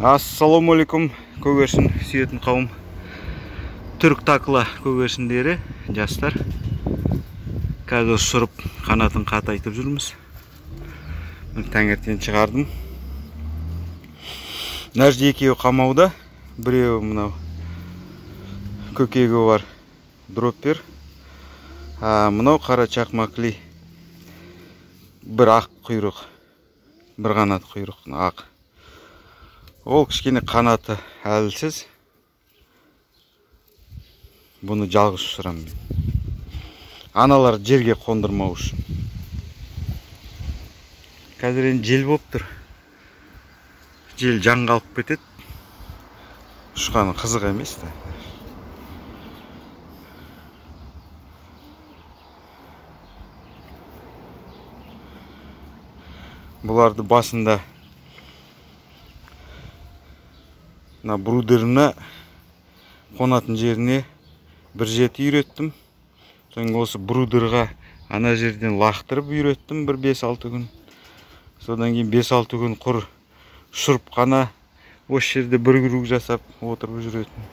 Ассалаумалейкум, көгершін сүйетін қауым, түрік такыла көгершіндері, жастар. Қазір ұшырып қанатын қатайтып жүрміз. Таңертең шығардым. Нәжде екеуі қамауда, біреуі мынау көкегі бар, дроппер. Мынау қара чақмақли, бір ақ құйрық, бір қанат құйрық, ақ. Ол кішкене қанаты әлсіз. Бұны жалғыз ұшырамын. Аналар жерге қондырмау үшін. Қазір енді жел болып тұр. Жел жанға алып кетеді. Ұшқаны қызық емес та. Бұларды басында брудеріне қонатын жеріне бір жеті үйреттім. Соң осы брудерға ана жерден лақтырып үйреттім бір 5-6 күн. Содан кейін 5-6 күн құр ұшырып қана осы жерде бір круг жасап отырып жүретін.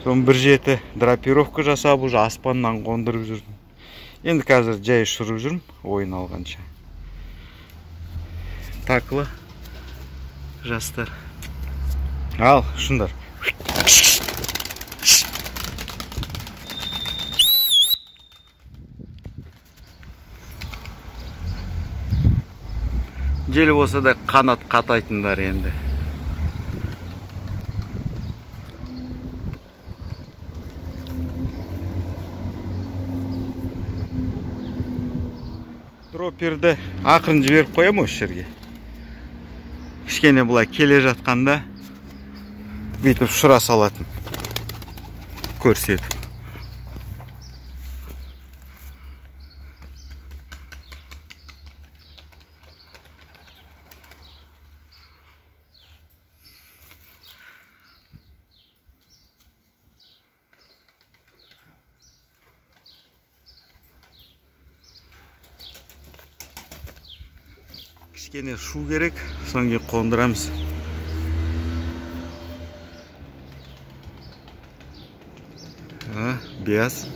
Соң бір жеті драпировка жасап уже аспаннан қондырып жүрдім. Енді қазір жай ұшырып жүрмін ойын алғанша. Такыла жастар. Ал, шындар. Жел болса да қанат қатайтындар енді. Дропперді ақырын жіберіп қоям осы жерге. Кішкене бұлай келе жатқанда бүйтіп ұшыра салатын көрсетіп. Кішкене шу керек, соң кейін қондырамыз. Бияз.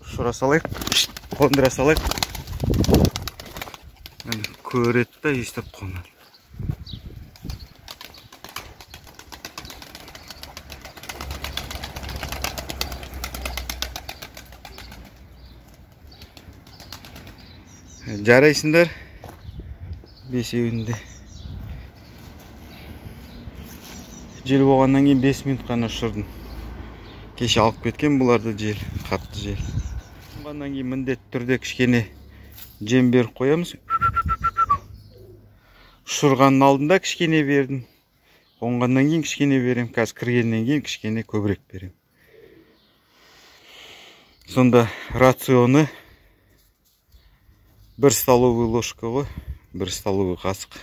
Ұшыра салайық, қондыра салайық. Көреді да естіп қонады. Жарайсыңдар, бесеуінде. Жел болғаннан кейін 5 минут қана ұшырдым. Кеше алып кеткен бұларды жел, қатты жел. Болғаннан кейін міндетті түрде кішкене жем беріп қоямыз. Ұшырғанның алдында кішкене бердім. Қонғаннан кейін кішкене берем. Қазір кіргеннен кейін кішкене көбірек берем. Сонда рационы 1 столовый ложка ғой, 1 столовый қасық.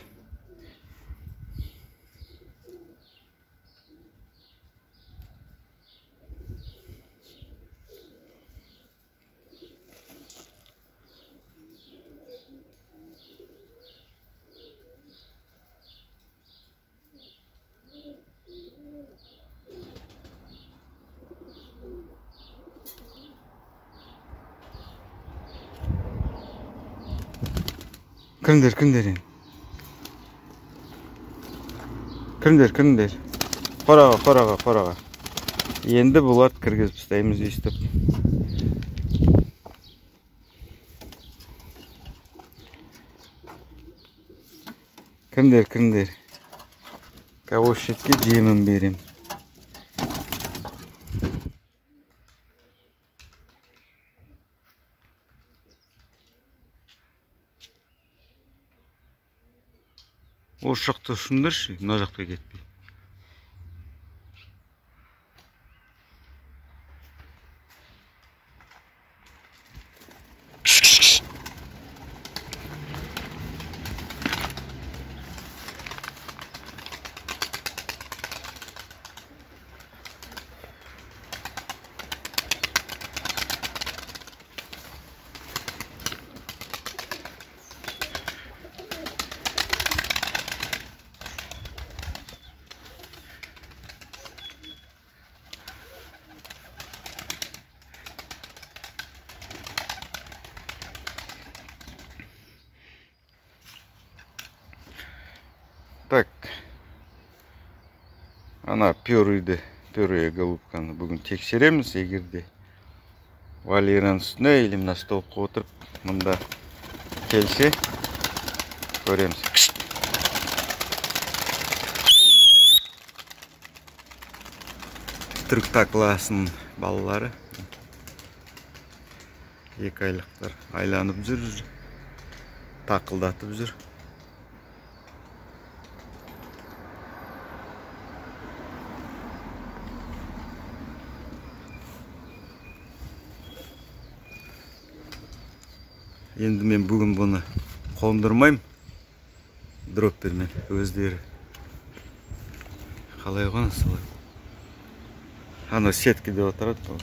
Кіріңдер. Қораға. Енді бұларды кіргізіп тастаймыз өйстіп. Кіріңдер. Осы жерге жемін берем. Осы жақта ұшыңдаршы, мына жақта кетпей. Ана пюре голубканы бүгін тексереміз. Егерде вольерінің үстіне или мына столбқа отырып мында келсе көреміз. Түркта класының балалары 2 айлықтар айланып жүр, тақылдатып жүр. Енді мен бүгін бұны қондырмайым, дроппермен өздері. Қалай ғана солай. Ана сеткіде отырады.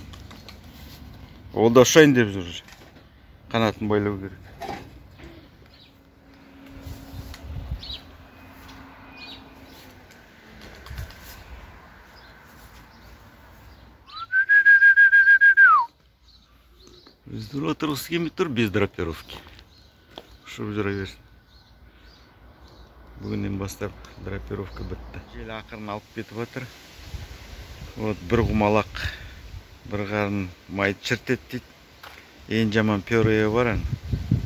Ол да ұшайын деп жүр. Қанатын байлау керек. Өздері отырғысы келмей тұр, без драпировки. Ұшып жүре берсін. Бүгіннен бастап драпировка бітті. Жел ақырын алып кетіп отыр. Вот бір құмалақ, бір қарын майды чіртет дейді. Ең жаман пюре бар,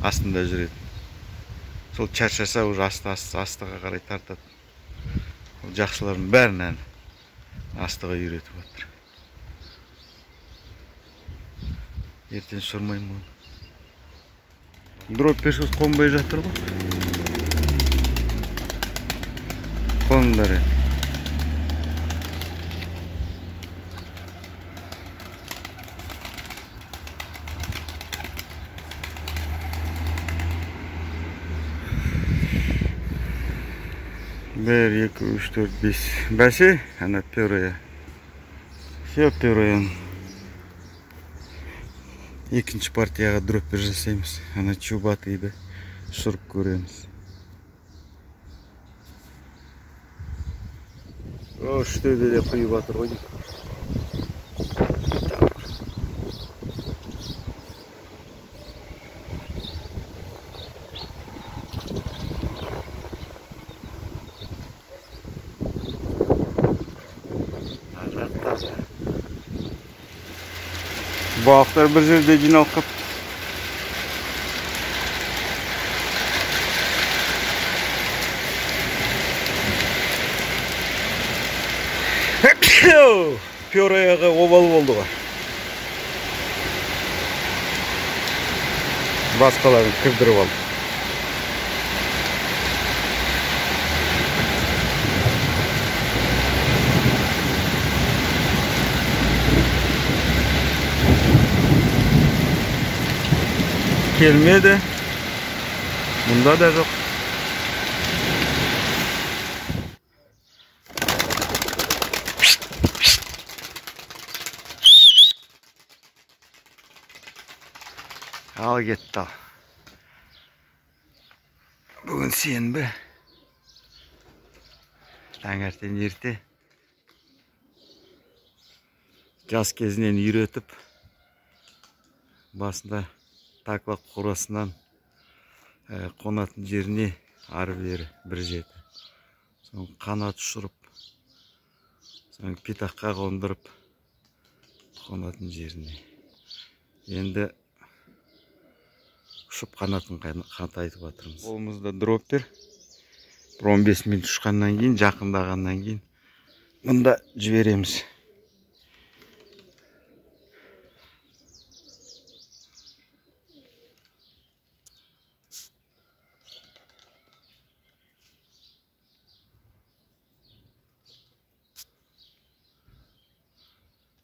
астында жүреді. Сол чаршаса уже астыға қарай тартады. Жақсылардың бәрін астыға үйретіп отыр. Ертең шырмаймын оны. Дропперсіз қонбай жатыр ғой. Қоныңдар енді. Bir, 2, 3, 4, 5. Бәсе, ана пюре. Все пюре. Екінші партияға дроппер жасаймыз. Ана чубатыйды шұрып көреміз. О, штөбеле құйып атыр ғой дейік. Балықтар бір жерде жиналып қапты. Пюреға обал болды ғой. Басқаларын кірдіріп алды. Gelmedi. Bunda da yok. Al gitti. Bugün senbe. Tаңертең ерте. Жас кезінен үйретіп, басында таква қорасынан қонатын жеріне ары бері бір жеті. Соң қанат ұшырып, соң питаққа қондырып қонатын жеріне. Енді ұшып қанатын қантайтып атырмыз. Қолымызда дроппер. 15 минут ұшқаннан кейін, жақындағаннан кейін мұнда жібереміз.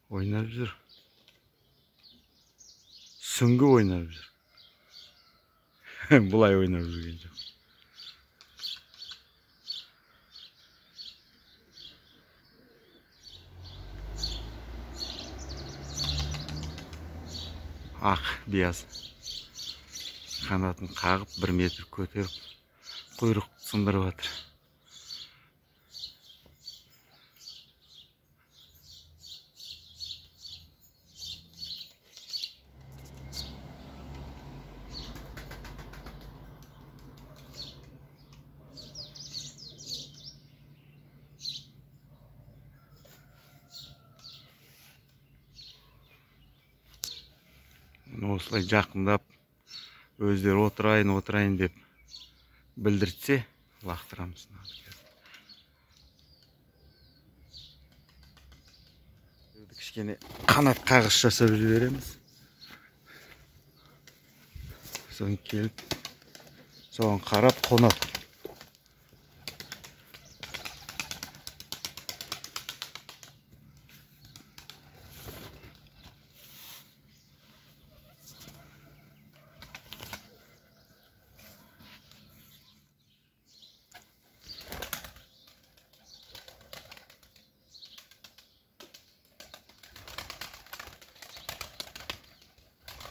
Ойнап жүр. Сүңгі ойнап жүр. Бұлай ойнап жүрген жоқ. Ақ бияз. Қанатын қағып 1 метр көтеріп, құйрық сындырып жатыр. осылай жақындап өздері отырайын деп білдіртсе лақтырамыз. Кішкене қанат қағыс жасап жібереміз. Соң келіп, соған қарап қонады.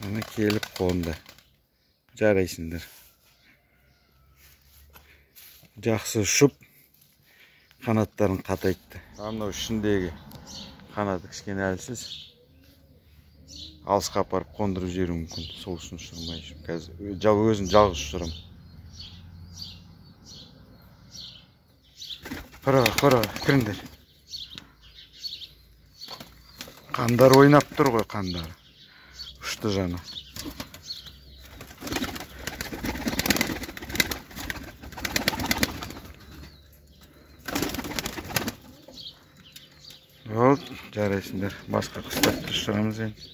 Ана келіп қонды. Жарайсыңдар. Жақсы ұшып, қанаттарын қатайтты. Анау ішіндегі қанаты кішкене әлсіз. Алысқа апарып қондырып жіберуі мүмкін. Сол үшін ұшырмай жүр. Қазір өзін жалғыз ұшырам. Қора, кіріңдер. Қандар ойнап тұр ғой, қандар. Ұшты жаны. Жарайсыңдар. Басқа қыстап тұршырамыз енді.